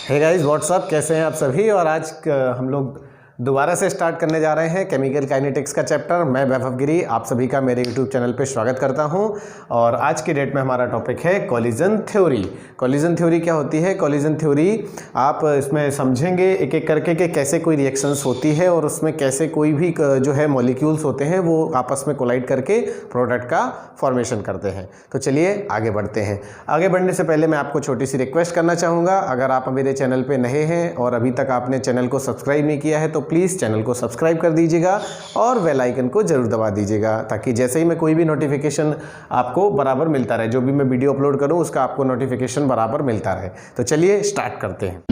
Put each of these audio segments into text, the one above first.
Hey guys what's up, कैसे हैं आप सभी। और आज हम लोग दोबारा से स्टार्ट करने जा रहे हैं केमिकल काइनेटिक्स का चैप्टर। मैं वैभव गिरी आप सभी का मेरे यूट्यूब चैनल पे स्वागत करता हूं। और आज की डेट में हमारा टॉपिक है कोलिजन थ्योरी। कोलिजन थ्योरी क्या होती है? कोलिजन थ्योरी आप इसमें समझेंगे एक एक करके कि कैसे कोई रिएक्शंस होती है और उसमें कैसे कोई भी जो है मॉलिक्यूल्स होते हैं वो आपस में कोलाइड करके प्रोडक्ट का फॉर्मेशन करते हैं। तो चलिए आगे बढ़ते हैं। आगे बढ़ने से पहले मैं आपको छोटी सी रिक्वेस्ट करना चाहूँगा, अगर आप मेरे चैनल पर नए हैं और अभी तक आपने चैनल को सब्सक्राइब नहीं किया है तो प्लीज़ चैनल को सब्सक्राइब कर दीजिएगा और बेल आइकन को जरूर दबा दीजिएगा, ताकि जैसे ही मैं कोई भी नोटिफिकेशन आपको बराबर मिलता रहे, जो भी मैं वीडियो अपलोड करूं उसका आपको नोटिफिकेशन बराबर मिलता रहे। तो चलिए स्टार्ट करते हैं।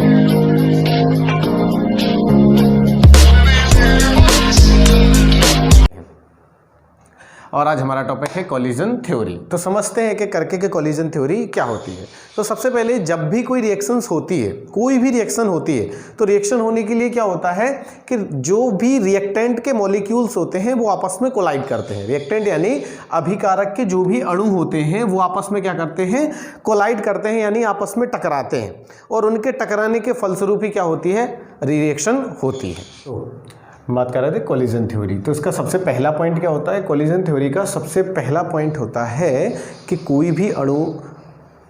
और आज हमारा टॉपिक है कोलिजन थ्योरी। तो समझते हैं कि करके कि कोलिजन थ्योरी क्या होती है। तो सबसे पहले जब भी कोई रिएक्शंस होती है, कोई भी रिएक्शन होती है, तो रिएक्शन होने के लिए क्या होता है कि जो भी रिएक्टेंट के मॉलिक्यूल्स होते हैं वो आपस में कोलाइड करते हैं। रिएक्टेंट यानी अभिकारक के जो भी अणु होते हैं वो आपस में क्या करते हैं? कोलाइड करते हैं, यानी आपस में टकराते हैं। और उनके टकराने के फलस्वरूप ही क्या होती है? रिएक्शन होती है। बात कर रहे थे कोलिजन थ्योरी। तो इसका सबसे पहला पॉइंट क्या होता है? कोलिजन थ्योरी का सबसे पहला पॉइंट होता है कि कोई भी अणु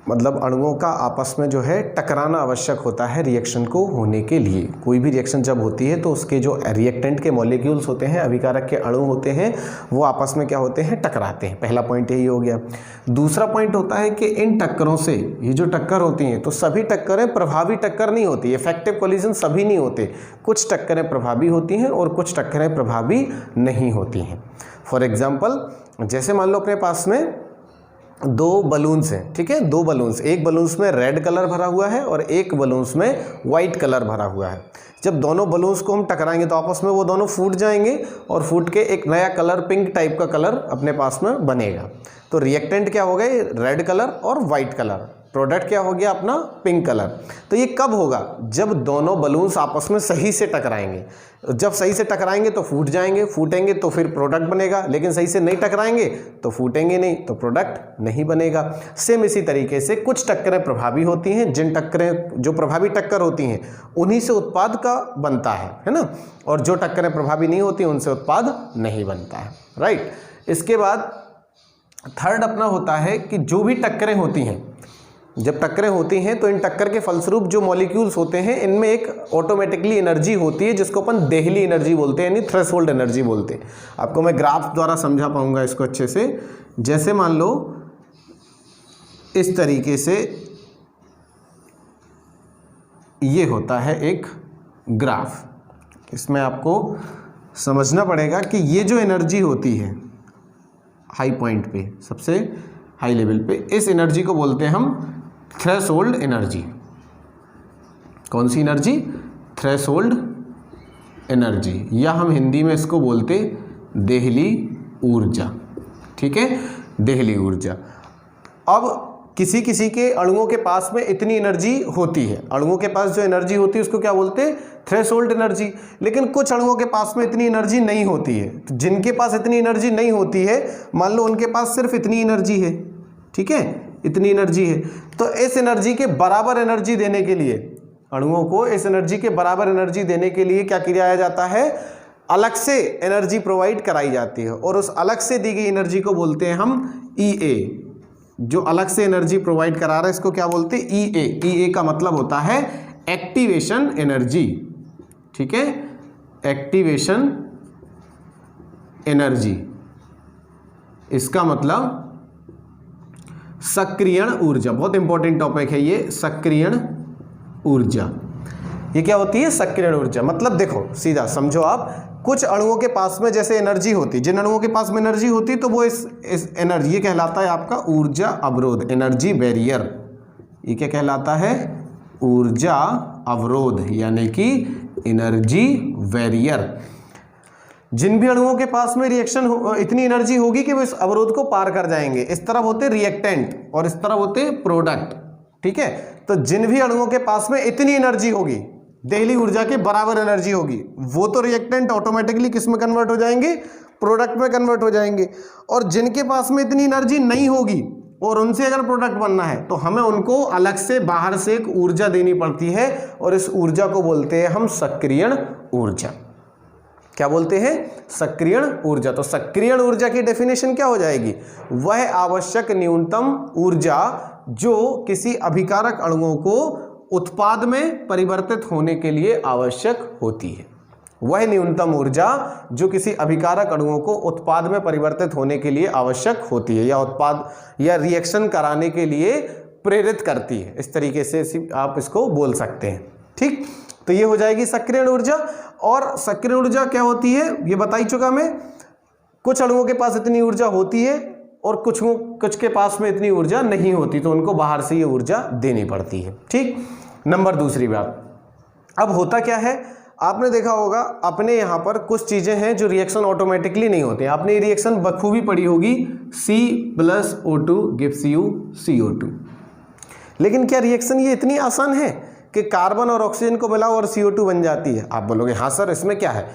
मतलब अणुओं का आपस में जो है टकराना आवश्यक होता है रिएक्शन को होने के लिए। कोई भी रिएक्शन जब होती है तो उसके जो रिएक्टेंट के मॉलिक्यूल्स होते हैं, अभिकारक के अणु होते हैं, वो आपस में क्या होते हैं? टकराते हैं। पहला पॉइंट यही हो गया। दूसरा पॉइंट होता है कि इन टक्करों से, ये जो टक्कर होती हैं तो सभी टक्करें प्रभावी टक्कर नहीं होती, इफेक्टिव कोलिजन सभी नहीं होते। कुछ टक्करें प्रभावी होती हैं और कुछ टक्करें प्रभावी नहीं होती हैं। फॉर एग्जाम्पल, जैसे मान लो अपने पास में दो बलून्स हैं, ठीक है, दो बलून्स, एक बलून्स में रेड कलर भरा हुआ है और एक बलून्स में वाइट कलर भरा हुआ है। जब दोनों बलून्स को हम टकराएंगे तो आपस में वो दोनों फूट जाएंगे और फूट के एक नया कलर, पिंक टाइप का कलर अपने पास में बनेगा। तो रिएक्टेंट क्या हो गए? रेड कलर और वाइट कलर। प्रोडक्ट क्या हो गया अपना? Pink colour. तो ये कब होगा? जब दोनों बलून्स आपस में सही से टकराएंगे। जब सही से टकराएंगे तो फूट जाएंगे, फूटेंगे तो फिर प्रोडक्ट बनेगा, लेकिन सही से नहीं टकराएंगे तो फूटेंगे नहीं, तो प्रोडक्ट नहीं बनेगा। सेम इसी तरीके से कुछ टक्करें प्रभावी होती हैं, जिन टक्करें जो प्रभावी टक्कर होती हैं उन्हीं से उत्पाद का बनता है ना, और जो टक्करें प्रभावी नहीं होती उनसे उत्पाद नहीं बनता है, राइट। इसके बाद थर्ड अपना होता है कि जो भी टक्करें होती हैं, जब टक्करें होती हैं तो इन टक्कर के फलस्वरूप जो मॉलिक्यूल्स होते हैं इनमें एक ऑटोमेटिकली एनर्जी होती है जिसको अपन देहली एनर्जी बोलते हैं, यानी थ्रेशोल्ड एनर्जी बोलते हैं। आपको मैं ग्राफ द्वारा समझा पाऊंगा इसको अच्छे से। जैसे मान लो इस तरीके से ये होता है एक ग्राफ। इसमें आपको समझना पड़ेगा कि ये जो एनर्जी होती है हाई पॉइंट पे, सबसे हाई लेवल पे, इस एनर्जी को बोलते हैं हम थ्रेशोल्ड एनर्जी। कौन सी एनर्जी? थ्रेशोल्ड एनर्जी, या हम हिंदी में इसको बोलते देहली ऊर्जा, ठीक है, देहली ऊर्जा। अब किसी किसी के अणुओं के पास में इतनी एनर्जी होती है, अणुओं के पास जो एनर्जी होती है उसको क्या बोलते हैं? Threshold energy. लेकिन कुछ अणुओं के पास में इतनी एनर्जी नहीं होती है। तो जिनके पास इतनी एनर्जी नहीं होती है, मान लो उनके पास सिर्फ इतनी एनर्जी है, ठीक है, इतनी एनर्जी है, तो इस एनर्जी के बराबर एनर्जी देने के लिए, अणुओं को इस एनर्जी के बराबर एनर्जी देने के लिए क्या किया जाता है? अलग से एनर्जी प्रोवाइड कराई जाती है, और उस अलग से दी गई एनर्जी को बोलते हैं हम EA। जो अलग से एनर्जी प्रोवाइड करा रहा है इसको क्या बोलते हैं? EA। EA का मतलब होता है एक्टिवेशन एनर्जी, ठीक है, एक्टिवेशन एनर्जी। इसका मतलब सक्रियण ऊर्जा। बहुत इंपॉर्टेंट टॉपिक है ये, सक्रियण ऊर्जा। ये क्या होती है? सक्रियण ऊर्जा। मतलब देखो सीधा समझो आप, कुछ अणुओं के पास में जैसे एनर्जी होती, जिन अणुओं के पास में एनर्जी होती तो वो इस एनर्जी, ये कहलाता है आपका ऊर्जा अवरोध, एनर्जी बैरियर। ये क्या कहलाता है? ऊर्जा अवरोध, यानी कि एनर्जी बैरियर। जिन भी अणुओं के पास में रिएक्शन इतनी एनर्जी होगी कि वो इस अवरोध को पार कर जाएंगे। इस तरफ होते रिएक्टेंट और इस तरफ होते प्रोडक्ट, ठीक है। तो जिन भी अणुओं के पास में इतनी एनर्जी होगी, देहली ऊर्जा के बराबर एनर्जी होगी, वो तो रिएक्टेंट ऑटोमेटिकली किस में कन्वर्ट हो जाएंगे? प्रोडक्ट में कन्वर्ट हो जाएंगे। और जिनके पास में इतनी एनर्जी नहीं होगी, और उनसे अगर प्रोडक्ट बनना है तो हमें उनको अलग से बाहर से एक ऊर्जा देनी पड़ती है और इस ऊर्जा को बोलते हैं हम सक्रियण ऊर्जा। क्या बोलते हैं? सक्रियण ऊर्जा। तो सक्रियण ऊर्जा की डेफिनेशन क्या हो जाएगी? वह आवश्यक न्यूनतम ऊर्जा जो किसी अभिकारक अणुओं को उत्पाद में परिवर्तित होने के लिए आवश्यक होती है। वह न्यूनतम ऊर्जा जो किसी अभिकारक अणुओं को उत्पाद में परिवर्तित होने के लिए आवश्यक होती है या उत्पाद या रिएक्शन कराने के लिए प्रेरित करती है, इस तरीके से आप इसको बोल सकते हैं। ठीक, तो ये हो जाएगी सक्रियण ऊर्जा। और सक्रियण ऊर्जा क्या होती है ये बता ही चुका मैं। कुछ अणुओं के पास इतनी ऊर्जा होती है और कुछ के पास में इतनी ऊर्जा नहीं होती, तो उनको बाहर से ये ऊर्जा देनी पड़ती है। ठीक, नंबर दूसरी बात, अब होता क्या है, आपने देखा होगा अपने यहाँ पर कुछ चीज़ें हैं जो रिएक्शन ऑटोमेटिकली नहीं होते। आपने ये रिएक्शन बखूबी पढ़ी होगी, C+O2 gives you CO2। लेकिन क्या रिएक्शन ये इतनी आसान है कि कार्बन और ऑक्सीजन को मिलाओ और CO2 बन जाती है? आप बोलोगे हाँ सर इसमें क्या है,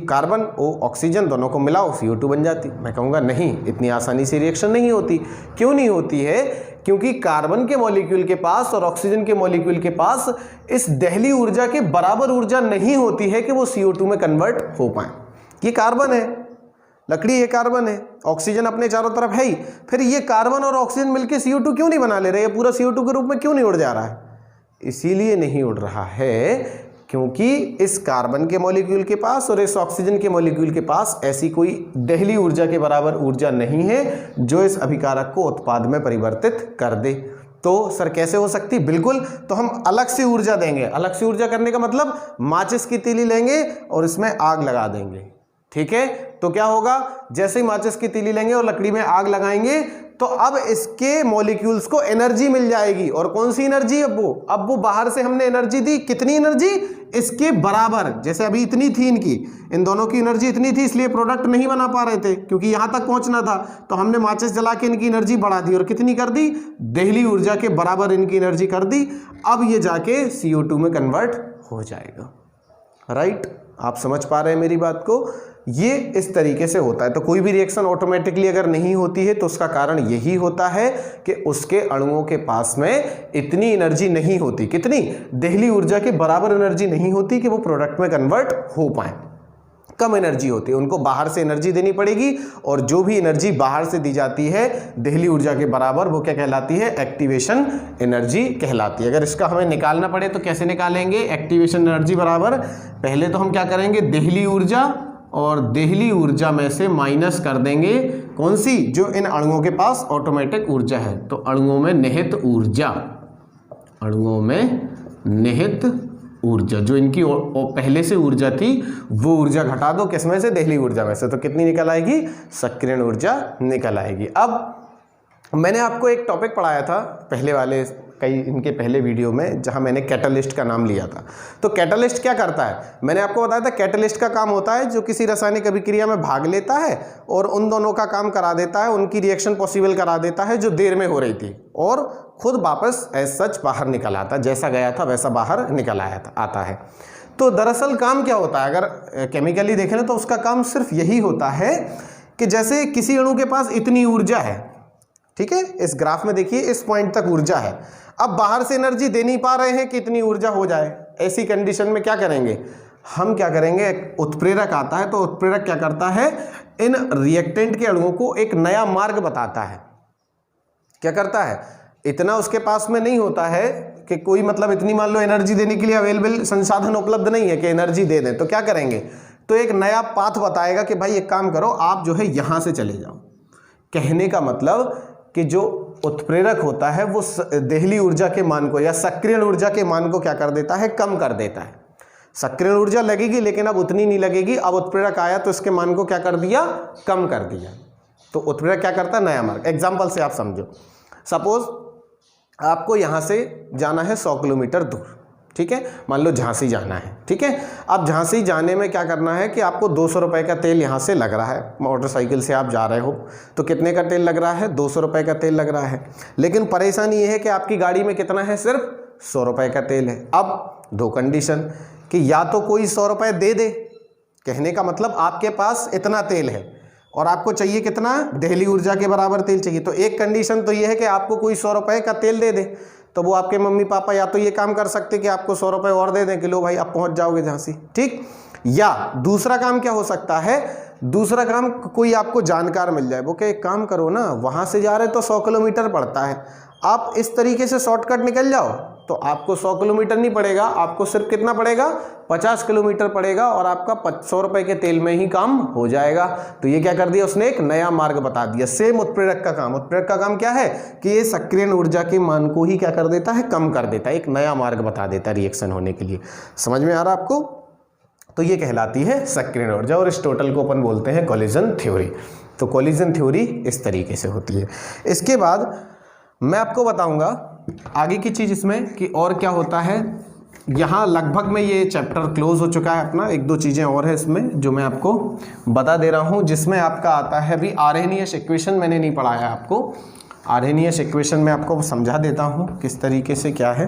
कार्बन और ऑक्सीजन दोनों को मिलाओ CO2 बन जाती। मैं कहूँगा नहीं, इतनी आसानी से रिएक्शन नहीं होती। क्यों नहीं होती है? क्योंकि कार्बन के मॉलिक्यूल के पास और ऑक्सीजन के मॉलिक्यूल के पास इस दहली ऊर्जा के बराबर ऊर्जा नहीं होती है कि वो CO2 में कन्वर्ट हो पाए। ये कार्बन है, लकड़ी ये कार्बन है, ऑक्सीजन अपने चारों तरफ है ही, फिर ये कार्बन और ऑक्सीजन मिलकर CO2 क्यों नहीं बना ले रहे? ये पूरा CO2 के रूप में क्यों नहीं उड़ जा रहा है? इसीलिए नहीं उड़ रहा है क्योंकि इस कार्बन के मॉलिक्यूल के पास और इस ऑक्सीजन के मॉलिक्यूल के पास ऐसी कोई दहली ऊर्जा के बराबर ऊर्जा नहीं है जो इस अभिकारक को उत्पाद में परिवर्तित कर दे। तो सर कैसे हो सकती? बिल्कुल, तो हम अलग से ऊर्जा देंगे। अलग से ऊर्जा करने का मतलब माचिस की तीली लेंगे और इसमें आग लगा देंगे। ठीक है, तो क्या होगा, जैसे ही माचिस की तीली लेंगे और लकड़ी में आग लगाएंगे तो अब इसके मॉलिक्यूल्स को एनर्जी मिल जाएगी। और कौन सी एनर्जी? अब वो बाहर से हमने एनर्जी दी, कितनी एनर्जी? इसके बराबर। जैसे अभी इतनी थी इनकी, इन दोनों की एनर्जी इतनी थी, इसलिए प्रोडक्ट नहीं बना पा रहे थे क्योंकि यहां तक पहुंचना था, तो हमने माचिस जला के इनकी एनर्जी बढ़ा दी। और कितनी कर दी? दहली ऊर्जा के बराबर इनकी एनर्जी कर दी। अब ये जाके CO2 में कन्वर्ट हो जाएगा। राइट, आप समझ पा रहे हैं मेरी बात को? ये इस तरीके से होता है। तो कोई भी रिएक्शन ऑटोमेटिकली अगर नहीं होती है तो उसका कारण यही होता है कि उसके अणुओं के पास में इतनी एनर्जी नहीं होती। कितनी? दहली ऊर्जा के बराबर एनर्जी नहीं होती कि वो प्रोडक्ट में कन्वर्ट हो पाए। कम एनर्जी होती है, उनको बाहर से एनर्जी देनी पड़ेगी और जो भी एनर्जी बाहर से दी जाती है दहली ऊर्जा के बराबर, वो क्या कहलाती है? एक्टिवेशन एनर्जी कहलाती है। अगर इसका हमें निकालना पड़े तो कैसे निकालेंगे एक्टिवेशन एनर्जी बराबर? पहले तो हम क्या करेंगे, दहली ऊर्जा और दहली ऊर्जा में से माइनस कर देंगे कौन सी? जो इन अणुओं के पास ऑटोमेटिक ऊर्जा है। तो अणुओं में निहित ऊर्जा, अणुओं में निहित ऊर्जा जो इनकी पहले से ऊर्जा थी वो ऊर्जा घटा दो, किसमें से? दहली ऊर्जा में से। तो कितनी निकल आएगी? सक्रियण ऊर्जा निकल आएगी। अब मैंने आपको एक टॉपिक पढ़ाया था पहले वाले इनके पहले वीडियो में, जहां मैंने कैटलिस्ट का नाम लिया था। तो कैटलिस्ट क्या करता है? मैंने आपको बताया था कैटलिस्ट का काम होता है जो किसी रासायनिक अभिक्रिया में भाग लेता है और उन दोनों का काम करा देता है, उनकी रिएक्शन पॉसिबल करा देता है जो देर में हो रही थी, और खुद वापस एज सच बाहर निकल आता, जैसा गया था वैसा बाहर निकल आता है। तो दरअसल काम क्या होता है, अगर केमिकली देखें तो उसका काम सिर्फ यही होता है कि जैसे किसी अणु के पास इतनी ऊर्जा है, ठीक है, इस ग्राफ में देखिए इस पॉइंट तक ऊर्जा है, अब बाहर से एनर्जी दे नहीं पा रहे हैं कि इतनी ऊर्जा हो जाए। ऐसी कंडीशन में क्या करेंगे हम? क्या करेंगे, उत्प्रेरक आता है, तो उत्प्रेरक क्या करता है, इन रिएक्टेंट के अणुओं को एक नया मार्ग बताता है। क्या करता है? इतना उसके पास में नहीं होता है कि कोई मतलब इतनी मान लो एनर्जी देने के लिए अवेलेबल संसाधन उपलब्ध नहीं है कि एनर्जी दे दें, तो क्या करेंगे, तो एक नया पाथ बताएगा कि भाई एक काम करो, आप जो है यहां से चले जाओ। कहने का मतलब कि जो उत्प्रेरक होता है वो दहली ऊर्जा के मान को या सक्रियण ऊर्जा के मान को क्या कर देता है, कम कर देता है। सक्रियण ऊर्जा लगेगी लेकिन अब उतनी नहीं लगेगी, अब उत्प्रेरक आया तो इसके मान को क्या कर दिया, कम कर दिया। तो उत्प्रेरक क्या करता है, नया मार्ग। एग्जाम्पल से आप समझो, सपोज आपको यहाँ से जाना है 100 किलोमीटर दूर, ठीक है, मान लो झांसी जाना है, ठीक है। अब झांसी जाने में क्या करना है कि आपको 200 रुपये का तेल यहाँ से लग रहा है, मोटरसाइकिल से आप जा रहे हो तो कितने का तेल लग रहा है, 200 रुपये का तेल लग रहा है। लेकिन परेशानी ये है कि आपकी गाड़ी में कितना है, सिर्फ 100 रुपये का तेल है। अब दो कंडीशन कि या तो कोई 100 रुपये दे दे, कहने का मतलब आपके पास इतना तेल है, और आपको चाहिए कितना, दहली ऊर्जा के बराबर तेल चाहिए। तो एक कंडीशन तो ये है कि आपको कोई 100 रुपये का तेल दे दे, तो वो आपके मम्मी पापा या तो ये काम कर सकते कि आपको 100 रुपये और दे दें कि लो भाई अब पहुंच जाओगे झांसी, ठीक। या दूसरा काम क्या हो सकता है, दूसरा काम कोई आपको जानकार मिल जाए, वो क्या एक काम करो ना, वहाँ से जा रहे तो 100 किलोमीटर पड़ता है, आप इस तरीके से शॉर्टकट निकल जाओ तो आपको 100 किलोमीटर नहीं पड़ेगा, आपको सिर्फ कितना पड़ेगा, 50 किलोमीटर पड़ेगा और आपका 100 रुपये के तेल में ही काम हो जाएगा। तो ये क्या कर दिया उसने, एक नया मार्ग बता दिया। सेम उत्प्रेरक का काम, उत्प्रेरक का काम क्या है कि ये सक्रियण ऊर्जा के मान को ही क्या कर देता है, कम कर देता है, एक नया मार्ग बता देता है रिएक्शन होने के लिए। समझ में आ रहा आपको? तो ये कहलाती है सक्रियण ऊर्जा और इस टोटल को अपन बोलते हैं कोलिजन थ्योरी। तो कोलिजन थ्योरी इस तरीके से होती है। इसके बाद मैं आपको बताऊंगा आगे की चीज़ इसमें कि और क्या होता है। यहाँ लगभग में ये चैप्टर क्लोज हो चुका है अपना, एक दो चीज़ें और है इसमें जो मैं आपको बता दे रहा हूँ, जिसमें आपका आता है अभी आर्हेनियस इक्वेशन। मैंने नहीं पढ़ाया आपको, आर्हेनियस इक्वेशन में आपको समझा देता हूँ किस तरीके से क्या है।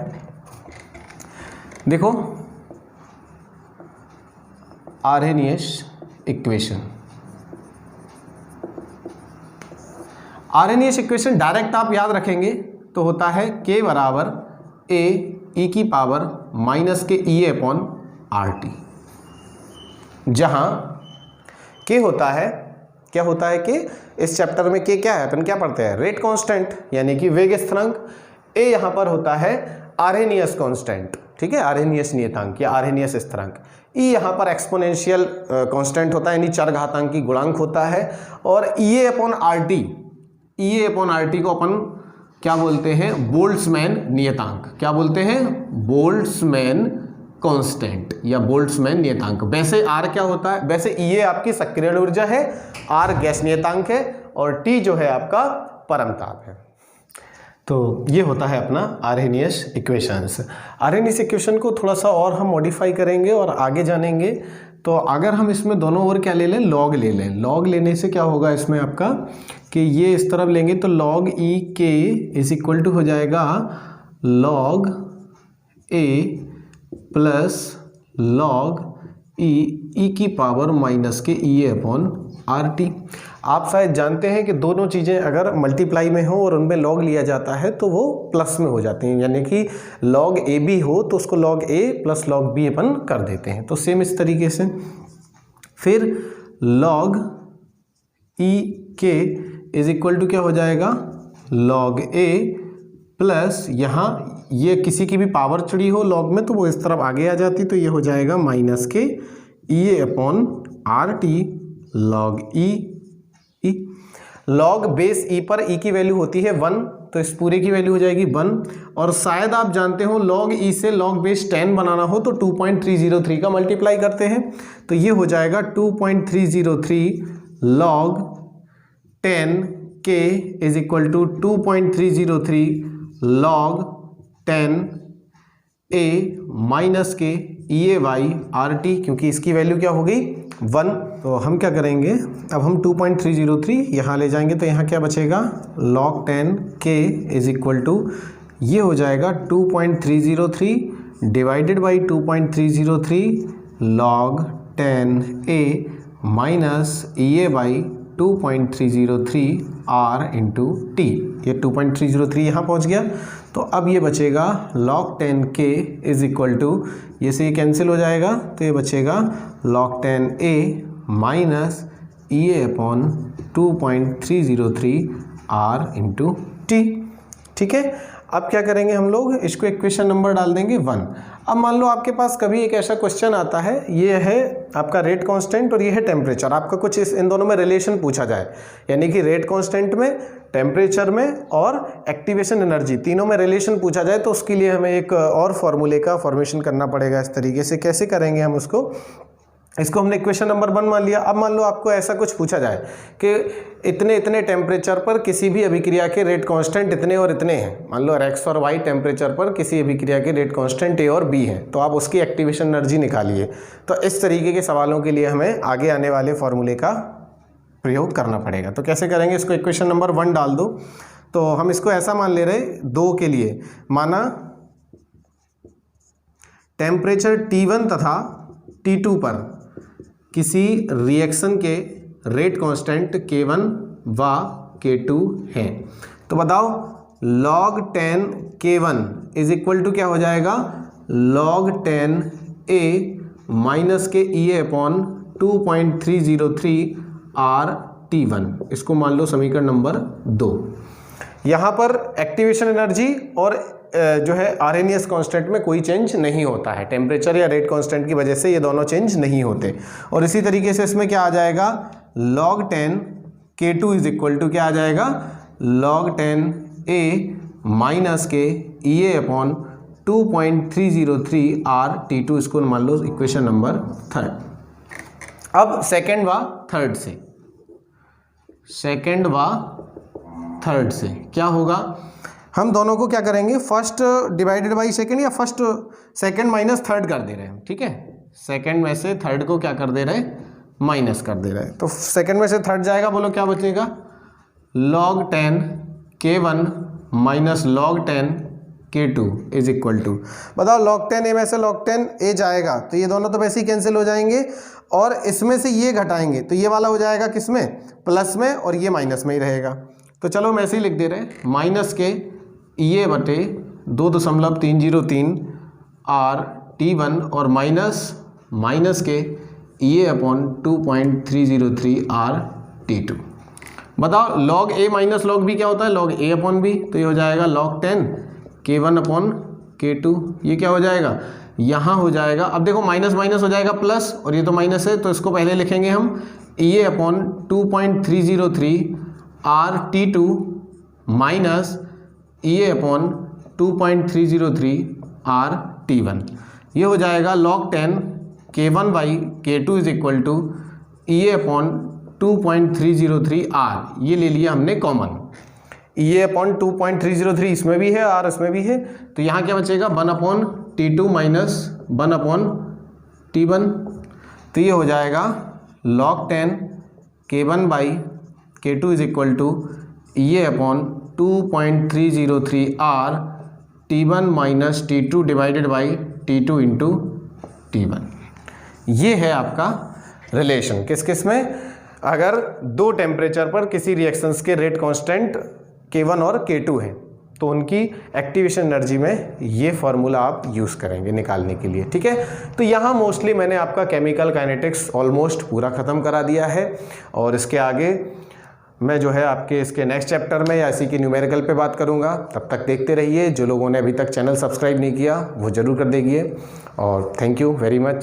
देखो Arrhenius equation, Arrhenius equation direct आप याद रखेंगे तो होता है k बराबर a e की पावर माइनस के ई अपॉन आर टी, जहाँ k होता है, क्या होता है कि इस चैप्टर में k क्या है, अपन क्या पढ़ते हैं, रेट कांस्टेंट यानी कि वेग स्थिरांक। a यहाँ पर होता है आर्हेनियस कांस्टेंट, ठीक है, आर्हेनियस नियतांक या आर्हेनियस स्थिरांक। ई यहाँ पर एक्सपोनेंशियल कांस्टेंट होता है यानी चरघातांकी गुणांक होता है। और ई अपॉन आर टी, ई अपॉन आर टी को अपन क्या बोलते हैं, बोल्ट्जमैन नियतांक। क्या बोलते हैं, बोल्ट्जमैन कांस्टेंट या बोल्ट्जमैन नियतांक। वैसे आर क्या होता है, वैसे ई आपकी सक्रियण ऊर्जा है, आर गैस नियतांक है और टी जो है आपका परमताप है। तो ये होता है अपना आर्हेनियस इक्वेशंस। आर्हेनियस इक्वेशन को थोड़ा सा और हम मॉडिफाई करेंगे और आगे जानेंगे। तो अगर हम इसमें दोनों ओर क्या ले लें, लॉग ले लें। लॉग लेने से क्या होगा इसमें आपका कि ये इस तरफ लेंगे तो लॉग ई के इज इक्वल टू हो जाएगा लॉग ए प्लस लॉग ई की पावर माइनस के ई अपॉन आर टी। आप शायद जानते हैं कि दोनों चीज़ें अगर मल्टीप्लाई में हो और उनमें लॉग लिया जाता है तो वो प्लस में हो जाती हैं, यानी कि लॉग ए बी हो तो उसको लॉग ए प्लस लॉग बी अपन कर देते हैं। तो सेम इस तरीके से फिर लॉग ई के इज इक्वल टू क्या हो जाएगा, लॉग ए प्लस यहाँ ये किसी की भी पावर चढ़ी हो लॉग में तो वो इस तरफ आगे आ जाती, तो ये हो जाएगा माइनस के E upon R T log E. Log base E पर ई की वैल्यू होती है 1, तो इस पूरे की वैल्यू हो जाएगी 1। और शायद आप जानते हो लॉग ई से लॉग बेस 10 बनाना हो तो 2.303 का मल्टीप्लाई करते हैं, तो ये हो जाएगा 2.303 log 10 K is equal to 2.303 log 10 A minus के E A by R T, क्योंकि इसकी वैल्यू क्या हो गई 1। तो हम क्या करेंगे, अब हम 2.303 यहाँ ले जाएंगे तो यहाँ क्या बचेगा, log 10 k is equal to ये हो जाएगा 2.303 divided by 2.303 log 10 a minus E A by 2.303 r into T. ये 2.303 यहाँ पहुँच गया, तो अब ये बचेगा log 10 k is equal to, ये से ये कैंसिल हो जाएगा तो ये बचेगा log 10 a minus E A upon 2.303 r into T. ठीक है, अब क्या करेंगे हम लोग, इसको इक्वेशन नंबर डाल देंगे 1। अब मान लो आपके पास कभी एक ऐसा क्वेश्चन आता है, ये है आपका रेट कांस्टेंट और ये है टेम्परेचर, आपका कुछ इन दोनों में रिलेशन पूछा जाए, यानी कि रेट कांस्टेंट में, टेम्परेचर में और एक्टिवेशन एनर्जी तीनों में रिलेशन पूछा जाए, तो उसके लिए हमें एक और फॉर्मूले का फॉर्मेशन करना पड़ेगा। इस तरीके से कैसे करेंगे हम उसको, इसको हमने इक्वेशन नंबर 1 मान लिया। अब मान लो आपको ऐसा कुछ पूछा जाए कि इतने इतने टेम्परेचर पर किसी भी अभिक्रिया के रेट कांस्टेंट इतने और इतने हैं, मान लो x और y टेम्परेचर पर किसी अभिक्रिया के रेट कांस्टेंट a और b हैं, तो आप उसकी एक्टिवेशन एनर्जी निकालिए। तो इस तरीके के सवालों के लिए हमें आगे आने वाले फॉर्मूले का प्रयोग करना पड़ेगा। तो कैसे करेंगे, इसको इक्वेशन नंबर 1 डाल दो। तो हम इसको ऐसा मान ले रहे 2 के लिए, माना टेम्परेचर T1 तथा T2 पर किसी रिएक्शन के रेट कांस्टेंट K1 व K2 हैं। तो बताओ log 10 K1 is equal to क्या हो जाएगा, log 10 A माइनस के EA अपॉन 2.303 RT1। इसको मान लो समीकरण नंबर 2। यहाँ पर एक्टिवेशन एनर्जी और जो है आरएनएस कांस्टेंट में कोई चेंज नहीं होता है, टेम्परेचर या रेट कांस्टेंट की वजह से ये दोनों चेंज नहीं होते। और इसी तरीके से इसमें क्या आ जाएगा, log 10 K2 is equal to क्या आ जाएगा, log 10 A माइनस के EA अपॉन 2.303 RT2। इसको मान लो इक्वेशन नंबर 3। अब सेकेंड व थर्ड से, सेकेंड व थर्ड से क्या होगा, हम दोनों को क्या करेंगे, फर्स्ट डिवाइडेड बाई सेकेंड या फर्स्ट सेकेंड माइनस थर्ड कर दे रहे हैं, ठीक है। सेकेंड में से थर्ड को क्या कर दे रहे हैं, माइनस कर दे रहे हैं। तो सेकेंड में से थर्ड जाएगा, बोलो क्या बचेगा, log 10 K1 minus log 10 K2 is equal to, बताओ log 10 A में से log 10 A जाएगा तो ये दोनों तो वैसे ही कैंसिल हो जाएंगे, और इसमें से ये घटाएंगे तो ये वाला हो जाएगा किसमें, प्लस में, और ये माइनस में ही रहेगा। तो चलो हम ऐसे ही लिख दे रहे हैं, माइनस के EA बटे 2.303 RT1 और माइनस के EA अपॉन 2.303 RT2। बताओ log A minus log B क्या होता है, log A अपॉन B। तो ये हो जाएगा log 10 K1 अपॉन K2। ये क्या हो जाएगा, यहाँ हो जाएगा, अब देखो माइनस माइनस हो जाएगा प्लस, और ये तो माइनस है तो इसको पहले लिखेंगे हम EA upon 2.303 RT2 minus EA upon 2.303 RT1। ये हो जाएगा log 10 K1 by K2 is equal to EA upon 2.303 R। ये ले लिया हमने कॉमन, EA अपॉन 2.303 इसमें भी है, R इसमें भी है, तो यहाँ क्या बचेगा, 1 upon T2 minus 1 upon T1। तो ये हो जाएगा log 10 K1 by K2 is equal to EA upon 2.303 R T1 minus T2 divided by T2 into T1। ये है आपका रिलेशन किस किस में, अगर दो टेम्परेचर पर किसी रिएक्शंस के रेट कांस्टेंट K1 और K2 हैं तो उनकी एक्टिवेशन एनर्जी में ये फार्मूला आप यूज़ करेंगे निकालने के लिए, ठीक है। तो यहाँ मोस्टली मैंने आपका केमिकल काइनेटिक्स ऑलमोस्ट पूरा ख़त्म करा दिया है, और इसके आगे मैं जो है आपके इसके नेक्स्ट चैप्टर में या इसी की न्यूमेरिकल पे बात करूँगा। तब तक देखते रहिए। जो लोगों ने अभी तक चैनल सब्सक्राइब नहीं किया वो ज़रूर कर दीजिए, और थैंक यू वेरी मच।